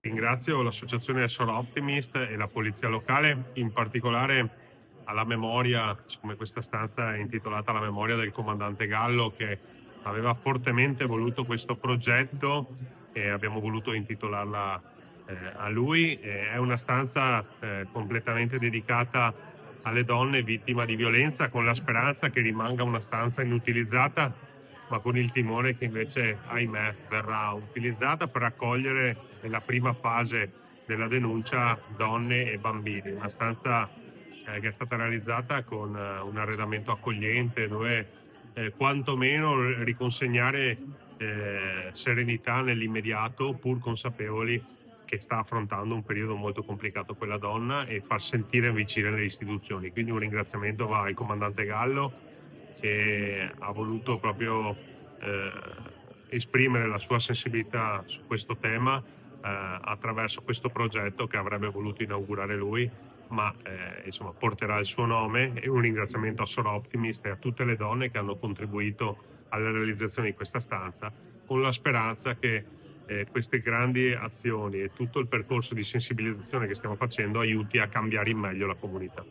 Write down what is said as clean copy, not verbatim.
Ringrazio l'associazione Essere Optimist e la polizia locale, in particolare alla memoria, siccome questa stanza è intitolata alla memoria del comandante Gallo che aveva fortemente voluto questo progetto e abbiamo voluto intitolarla a lui. È una stanza completamente dedicata alle donne vittime di violenza, con la speranza che rimanga una stanza inutilizzata, ma con il timore che invece, ahimè, verrà utilizzata per accogliere nella prima fase della denuncia donne e bambini. Una stanza che è stata realizzata con un arredamento accogliente dove quantomeno riconsegnare serenità nell'immediato, pur consapevoli che sta affrontando un periodo molto complicato quella donna, e far sentire vicine le istituzioni. Quindi un ringraziamento va al comandante Gallo, che ha voluto proprio eh, esprimere la sua sensibilità su questo tema attraverso questo progetto che avrebbe voluto inaugurare lui, ma insomma porterà il suo nome. E un ringraziamento a Sora Optimist e a tutte le donne che hanno contribuito alla realizzazione di questa stanza, con la speranza che queste grandi azioni e tutto il percorso di sensibilizzazione che stiamo facendo aiuti a cambiare in meglio la comunità.